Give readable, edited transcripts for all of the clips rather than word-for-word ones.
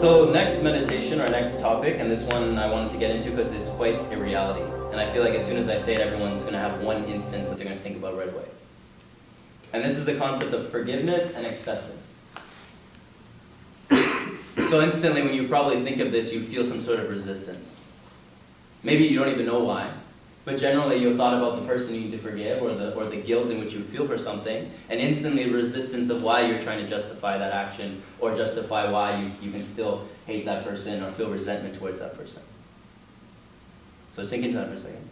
So next meditation, or next topic, and this one I wanted to get into because it's quite a reality. And I feel like as soon as I say it, everyone's going to have one instance that they're going to think about right away. And this is the concept of forgiveness and acceptance. So instantly when you probably think of this, you feel some sort of resistance. Maybe you don't even know why, but generally you've thought about the person you need to forgive, or the guilt in which you feel for something, and instantly resistance of why you're trying to justify that action, or justify why you can still hate that person or feel resentment towards that person. So sink into that for a second.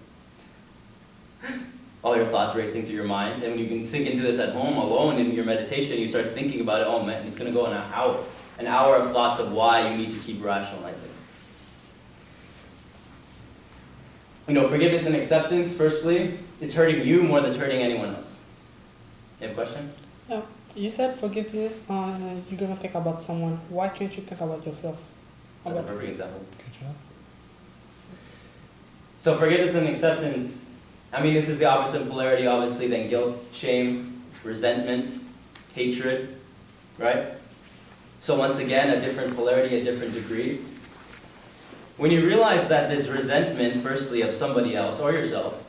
All your thoughts racing through your mind, and when you can sink into this at home alone in your meditation, you start thinking about it. Oh man, it's going to go an hour of thoughts of why you need to keep rationalizing. You know, forgiveness and acceptance, firstly, it's hurting you more than it's hurting anyone else. You have a question? Yeah. You said forgiveness, you're going to think about someone. Why can't you think about yourself? That's a perfect example. Good job. So forgiveness and acceptance, I mean, this is the opposite polarity, obviously, than guilt, shame, resentment, hatred, right? So once again, a different polarity, a different degree. When you realize that this resentment, firstly, of somebody else or yourself,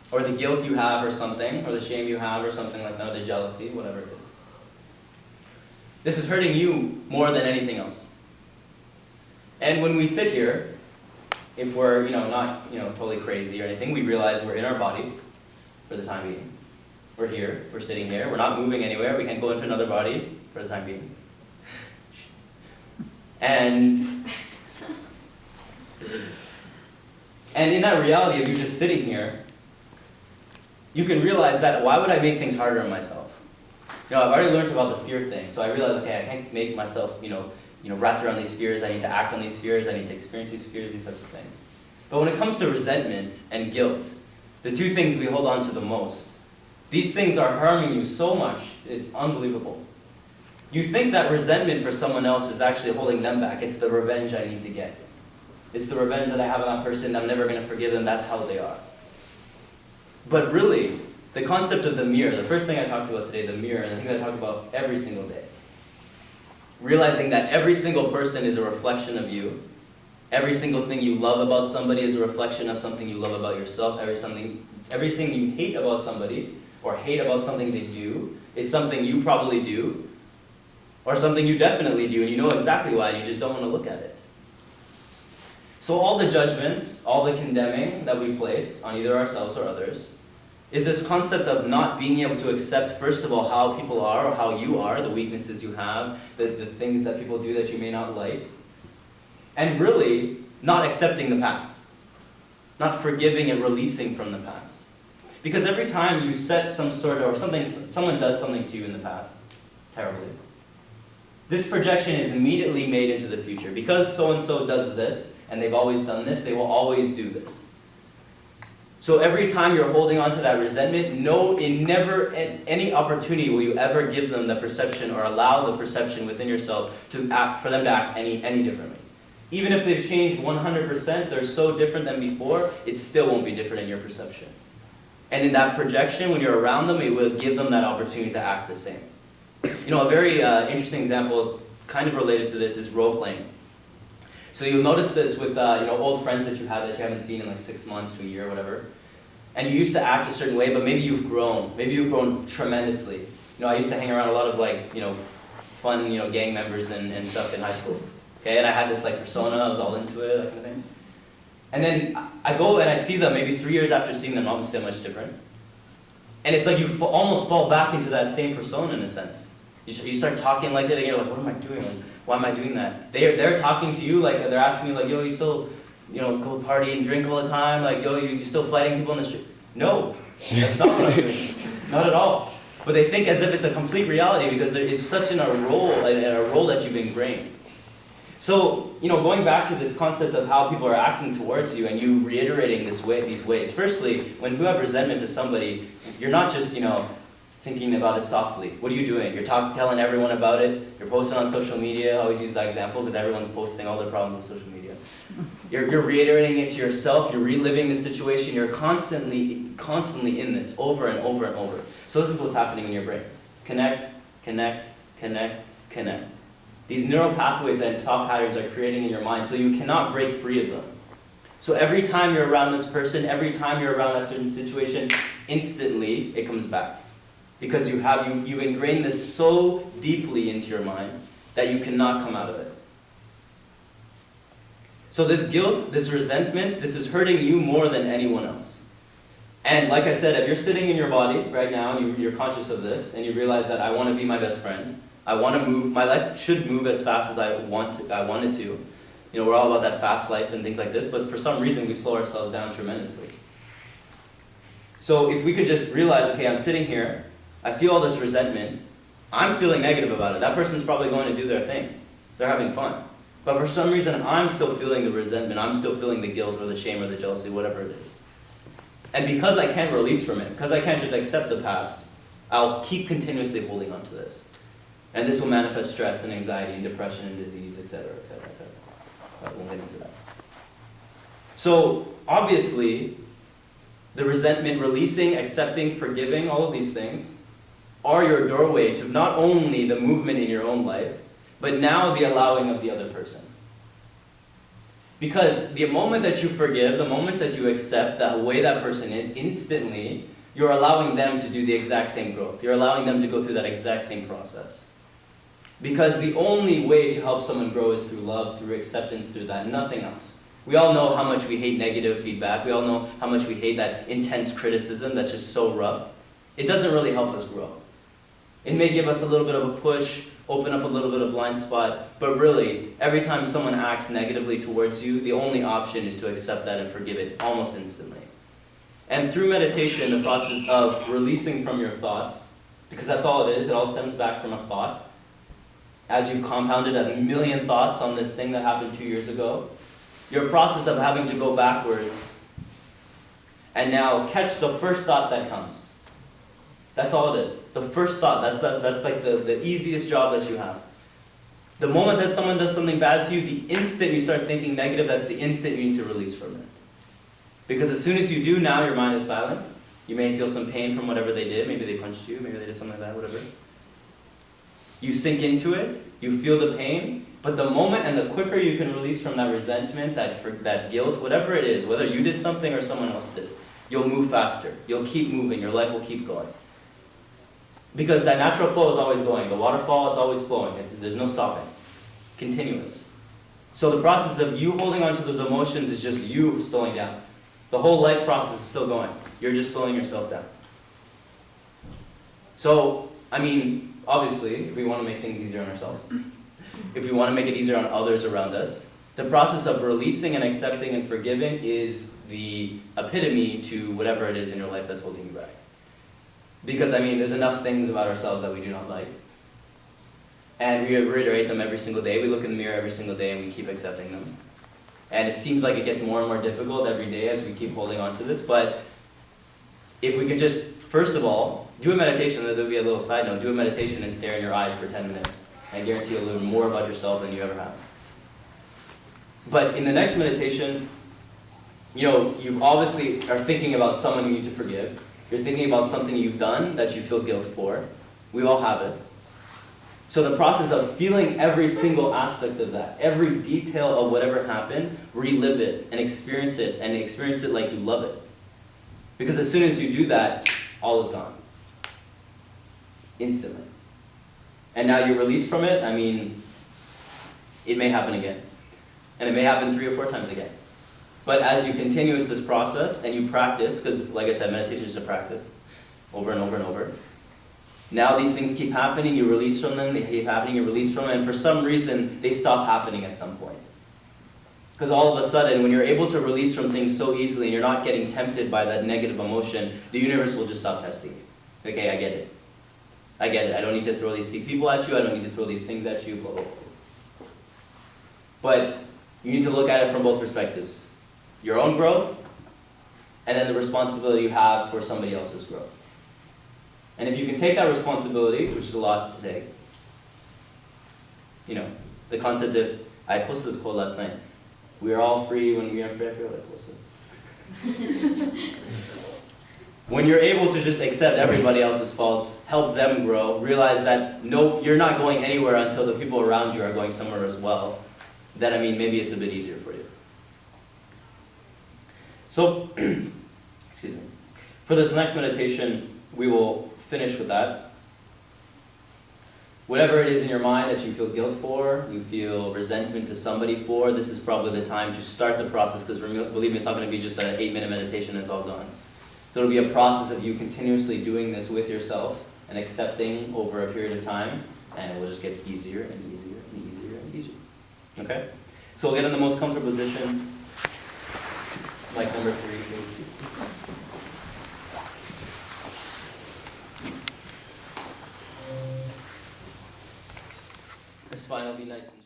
or the guilt you have or something, or the shame you have or something like that, or the jealousy, whatever it is, this is hurting you more than anything else. And when we sit here, if we're not totally crazy or anything, we realize we're in our body for the time being. We're here, we're sitting here, we're not moving anywhere, we can't go into another body for the time being. And in that reality of you just sitting here, you can realize that why would I make things harder on myself? I've already learned about the fear thing, so I realized, okay, I can't make myself, wrapped around these fears. I need to act on these fears. I need to experience these fears, these types of things. But when it comes to resentment and guilt, the two things we hold on to the most, these things are harming you so much, it's unbelievable. You think that resentment for someone else is actually holding them back. It's the revenge I need to get. It's the revenge that I have on that person. I'm never going to forgive them. That's how they are. But really, the concept of the mirror, the first thing I talked about today, the mirror, and the thing that I talk about every single day. Realizing that every single person is a reflection of you. Every single thing you love about somebody is a reflection of something you love about yourself. Everything you hate about somebody, or hate about something they do, is something you probably do, or something you definitely do, and you know exactly why, and you just don't want to look at it. So all the judgments, all the condemning that we place on either ourselves or others, is this concept of not being able to accept, first of all, how people are, or how you are, the weaknesses you have, the things that people do that you may not like, and really not accepting the past, not forgiving and releasing from the past. Because every time you set someone does something to you in the past, terribly, this projection is immediately made into the future. Because so-and-so does this, and they've always done this, they will always do this. So every time you're holding on to that resentment, never at any opportunity will you ever give them the perception or allow the perception within yourself for them to act any differently. Even if they've changed 100%, they're so different than before, it still won't be different in your perception. And in that projection, when you're around them, it will give them that opportunity to act the same. A very interesting example, kind of related to this, is role-playing. So you'll notice this with old friends that you haven't seen in like 6 months to a year or whatever. And you used to act a certain way, but maybe you've grown. Maybe you've grown tremendously. I used to hang around a lot of fun gang members and stuff in high school. Okay, and I had this persona, I was all into it, that kind of thing. And then I go and I see them maybe 3 years after seeing them, obviously they're much different. And it's like you almost fall back into that same persona in a sense. You start talking like that and you're like, what am I doing? Why am I doing that? They're talking to you like they're asking you yo, you still go party and drink all the time? Yo, you still fighting people in the street? No, that's not what I'm doing. Not at all. But they think as if it's a complete reality because it's such a role that you've ingrained. So, going back to this concept of how people are acting towards you and you reiterating these ways. Firstly, when you have resentment to somebody, you're not just, thinking about it softly. What are you doing? You're telling everyone about it. You're posting on social media. I always use that example because everyone's posting all their problems on social media. You're reiterating it to yourself. You're reliving the situation. You're constantly in this over and over and over. So this is what's happening in your brain. Connect, connect, connect, connect. these neural pathways and thought patterns are creating in your mind, so you cannot break free of them. So every time you're around this person, every time you're around that certain situation, instantly it comes back. Because you ingrained this so deeply into your mind that you cannot come out of it. So this guilt, this resentment, this is hurting you more than anyone else. And like I said, if you're sitting in your body right now and you're conscious of this, and you realize that I want to be my best friend, I want to move, my life should move as fast as I wanted to. You know, we're all about that fast life and things like this, but for some reason we slow ourselves down tremendously. So if we could just realize, okay, I'm sitting here, I feel all this resentment, I'm feeling negative about it. That person's probably going to do their thing. They're having fun. But for some reason, I'm still feeling the resentment, I'm still feeling the guilt or the shame or the jealousy, whatever it is. And because I can't release from it, because I can't just accept the past, I'll keep continuously holding on to this. And this will manifest stress and anxiety and depression and disease, etc., etc., etc. But we'll get into that. So, obviously, the resentment, releasing, accepting, forgiving, all of these things are your doorway to not only the movement in your own life, but now the allowing of the other person. Because the moment that you forgive, the moment that you accept that way that person is, instantly, you're allowing them to do the exact same growth. You're allowing them to go through that exact same process. Because the only way to help someone grow is through love, through acceptance, through that, nothing else. We all know how much we hate negative feedback. We all know how much we hate that intense criticism that's just so rough. It doesn't really help us grow. It may give us a little bit of a push, open up a little bit of blind spot, but really, every time someone acts negatively towards you, the only option is to accept that and forgive it almost instantly. And through meditation, the process of releasing from your thoughts, because that's all it is, it all stems back from a thought. As you've compounded a million thoughts on this thing that happened 2 years ago, your process of having to go backwards and now catch the first thought that comes. That's all it is. The first thought, that's like the easiest job that you have. The moment that someone does something bad to you, the instant you start thinking negative, that's the instant you need to release from it. Because as soon as you do, now your mind is silent. You may feel some pain from whatever they did. Maybe they punched you, maybe they did something like that, whatever. You sink into it, you feel the pain, but the moment and the quicker you can release from that resentment, that guilt, whatever it is, whether you did something or someone else did, you'll move faster. You'll keep moving. Your life will keep going. Because that natural flow is always going. The waterfall, it's always flowing. There's no stopping. Continuous. So the process of you holding on to those emotions is just you slowing down. The whole life process is still going. You're just slowing yourself down. So, I mean, obviously, if we want to make things easier on ourselves, if we want to make it easier on others around us, the process of releasing and accepting and forgiving is the epitome to whatever it is in your life that's holding you back. Because, I mean, there's enough things about ourselves that we do not like. And we reiterate them every single day. We look in the mirror every single day and we keep accepting them. And it seems like it gets more and more difficult every day as we keep holding on to this. But if we could just, first of all, do a meditation, there'll be a little side note, do a meditation and stare in your eyes for 10 minutes. I guarantee you'll learn more about yourself than you ever have. But in the next meditation, you know, you obviously are thinking about someone you need to forgive. You're thinking about something you've done that you feel guilt for. We all have it. So the process of feeling every single aspect of that, every detail of whatever happened, relive it and experience it like you love it. Because as soon as you do that, all is gone. Instantly. And now you're released from it, I mean, it may happen again. And it may happen 3 or 4 times again. But as you continue this process and you practice, because like I said, meditation is a practice, over and over and over. Now these things keep happening, you release from them, they keep happening, you release from them, and for some reason, they stop happening at some point. Because all of a sudden, when you're able to release from things so easily and you're not getting tempted by that negative emotion, the universe will just stop testing you. Okay, I get it. I get it. I don't need to throw these people at you, I don't need to throw these things at you, blah, blah, blah. But you need to look at it from both perspectives. Your own growth, and then the responsibility you have for somebody else's growth. And if you can take that responsibility, which is a lot to take, you know, the concept of, I posted this quote last night, we are all free when we are free, I forgot what I posted. When you're able to just accept everybody else's faults, help them grow, realize that no, you're not going anywhere until the people around you are going somewhere as well, then I mean, maybe it's a bit easier for you. So, excuse me. For this next meditation, we will finish with that. Whatever it is in your mind that you feel guilt for, you feel resentment to somebody for, this is probably the time to start the process, because believe me, it's not going to be just an 8-minute meditation and it's all done. So it'll be a process of you continuously doing this with yourself and accepting over a period of time, and it will just get easier and easier and easier and easier. Okay? So we'll get in the most comfortable position, like number 3. The spine will be nice and